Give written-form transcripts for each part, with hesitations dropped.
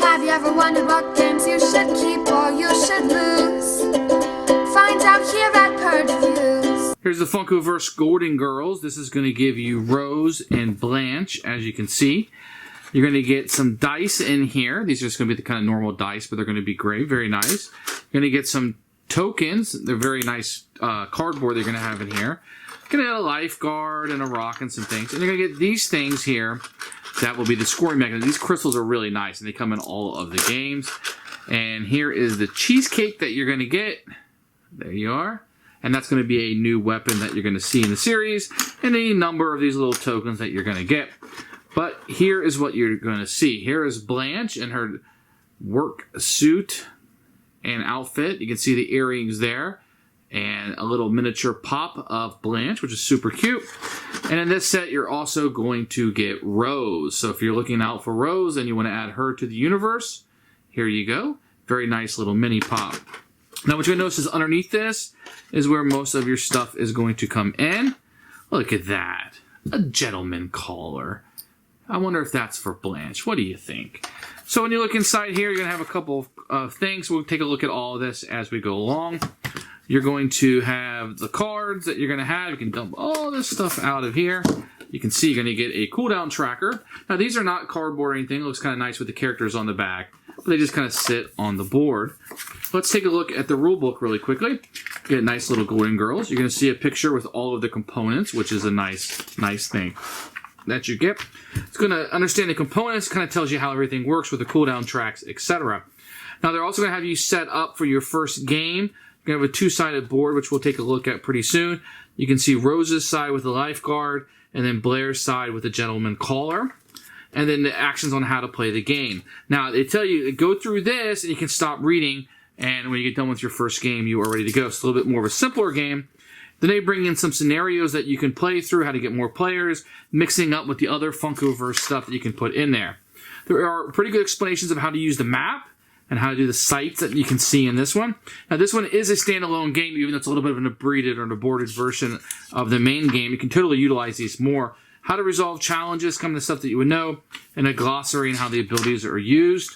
Have you ever wondered what games you should keep or you should lose? Find out here at Purge Reviews. Here's the Funkoverse Golden Girls. This is going to give you Rose and Blanche, as you can see. You're going to get some dice in here. These are just going to be the kind of normal dice, but they're going to be great. Very nice. You're going to get some tokens. They're very nice cardboard they're going to have in here. You're going to get a lifeguard and a rock and some things. And you're going to get these things here. That will be the scoring mechanism. These crystals are really nice, and they come in all of the games. And here is the cheesecake that you're going to get. There you are. And that's going to be a new weapon that you're going to see in the series, and a number of these little tokens that you're going to get. But here is what you're going to see. Here is Blanche in her work suit and outfit. You can see the earrings there, and a little miniature pop of Blanche, which is super cute. And in this set, you're also going to get Rose. So if you're looking out for Rose and you want to add her to the universe, here you go. Very nice little mini pop. Now what you're going to notice is underneath this is where most of your stuff is going to come in. Look at that. A gentleman collar. I wonder if that's for Blanche. What do you think? So when you look inside here, you're going to have a couple of things. We'll take a look at all of this as we go along. You're going to have the cards that you're going to have. You can dump all this stuff out of here. You can see you're going to get a cooldown tracker. Now these are not cardboard or anything. It looks kind of nice with the characters on the back. But they just kind of sit on the board. Let's take a look at the rule book really quickly. Get a nice little Golden Girls. You're going to see a picture with all of the components, which is a nice thing that you get. It's going to understand the components, kind of tells you how everything works with the cooldown tracks, etc. Now they're also going to have you set up for your first game. You're going to have a two-sided board, which we'll take a look at pretty soon. You can see Rose's side with the lifeguard, and then Blair's side with the gentleman caller. And then the actions on how to play the game. Now, they tell you, go through this, and you can stop reading, and when you get done with your first game, you are ready to go. It's a little bit more of a simpler game. Then they bring in some scenarios that you can play through, how to get more players, mixing up with the other Funkoverse stuff that you can put in there. There are pretty good explanations of how to use the map and how to do the sites that you can see in this one. Now, this one is a standalone game, even though it's a little bit of an abbreviated or an aborted version of the main game. You can totally utilize these more. How to resolve challenges, some of the stuff that you would know, and a glossary and how the abilities are used.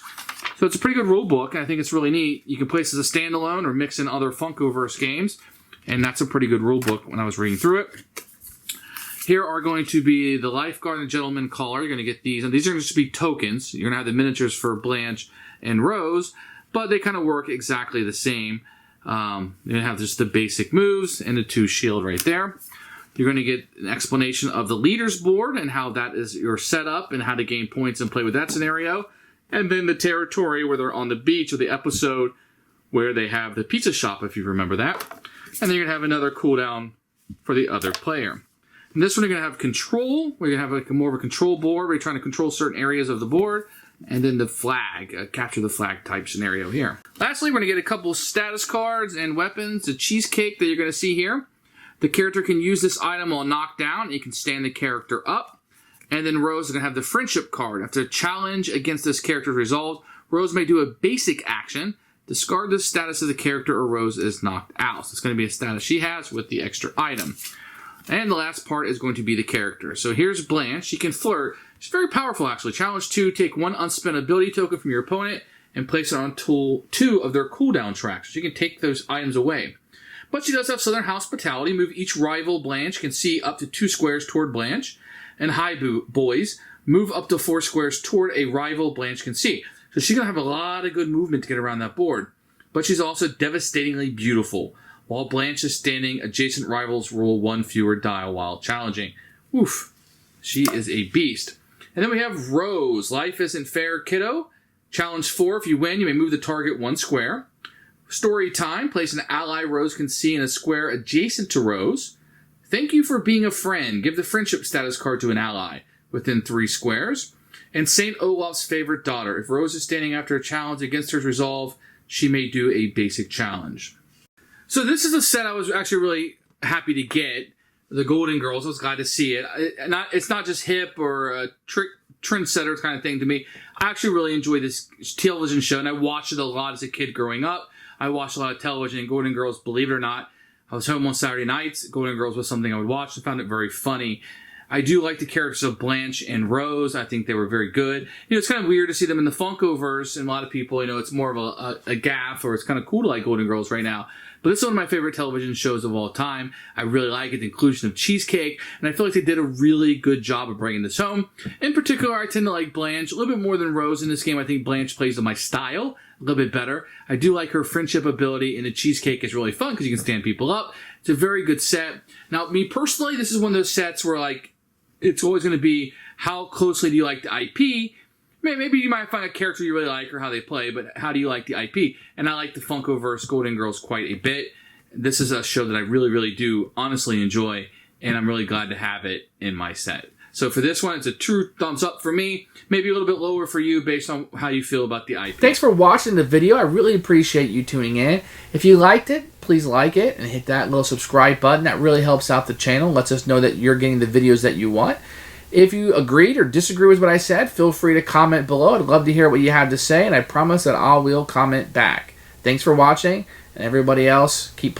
So it's a pretty good rule book, and I think it's really neat. You can play this as a standalone or mix in other Funkoverse games, and that's a pretty good rule book when I was reading through it. Here are going to be the lifeguard and the gentleman caller. You're going to get these, and these are going to be tokens. You're going to have the miniatures for Blanche and Rose, but they kind of work exactly the same. You're going to have just the basic moves and the 2 shield right there. You're going to get an explanation of the leaders board and how that is your setup and how to gain points and play with that scenario. And then the territory where they're on the beach, or the episode where they have the pizza shop, if you remember that. And then you're going to have another cooldown for the other player. And this one you're going to have control, where you're going to have more of a control board where you're trying to control certain areas of the board. And then the flag, capture the flag type scenario here. Lastly, we're going to get a couple status cards and weapons. The cheesecake that you're going to see here. The character can use this item while knocked down. You can stand the character up. And then Rose is going to have the friendship card. After a challenge against this character is resolved, Rose may do a basic action. Discard the status of the character or Rose is knocked out. So it's going to be a status she has with the extra item. And the last part is going to be the character. So here's Blanche. She can flirt. She's very powerful, actually. Challenge 2, take 1 unspent ability token from your opponent and place it on tool 2 of their cooldown tracks. So you can take those items away. But she does have Southern Hospitality. Move each rival Blanche can see up to 2 squares toward Blanche. And Hi Boys, move up to 4 squares toward a rival Blanche can see. So she's going to have a lot of good movement to get around that board. But she's also devastatingly beautiful. While Blanche is standing, adjacent rivals roll 1 fewer die while challenging. Oof. She is a beast. And then we have Rose. Life isn't fair, kiddo. Challenge 4. If you win, you may move the target 1 square. Story time. Place an ally Rose can see in a square adjacent to Rose. Thank you for being a friend. Give the friendship status card to an ally within 3 squares. And St. Olaf's favorite daughter. If Rose is standing after a challenge against her resolve, she may do a basic challenge. So this is a set I was actually really happy to get. The Golden Girls. I was glad to see it. It's not just hip or a trendsetter kind of thing to me. I actually really enjoy this television show, and I watched it a lot as a kid growing up. I watched a lot of television, and Golden Girls, believe it or not, I was home on Saturday nights. Golden Girls was something I would watch and found it very funny. I do like the characters of Blanche and Rose. I think they were very good. It's kind of weird to see them in the Funkoverse, and a lot of people, it's more of a gaffe, or it's kind of cool to like Golden Girls right now. But this is one of my favorite television shows of all time. I really like it, the inclusion of Cheesecake, and I feel like they did a really good job of bringing this home. In particular, I tend to like Blanche a little bit more than Rose in this game. I think Blanche plays to my style a little bit better. I do like her friendship ability, and the Cheesecake is really fun because you can stand people up. It's a very good set. Now, me personally, this is one of those sets where, like, it's always going to be how closely do you like the IP. Maybe you might find a character you really like or how they play, but how do you like the IP? And I like the Funkoverse Golden Girls quite a bit. This is a show that I really, really do honestly enjoy, and I'm really glad to have it in my set. So for this one, it's a true thumbs up for me. Maybe a little bit lower for you based on how you feel about the IP. Thanks for watching the video. I really appreciate you tuning in. If you liked it, please like it and hit that little subscribe button. That really helps out the channel, lets us know that you're getting the videos that you want. If you agreed or disagree with what I said, feel free to comment below. I'd love to hear what you have to say, and I promise that I will comment back. Thanks for watching, and everybody else, keep playing.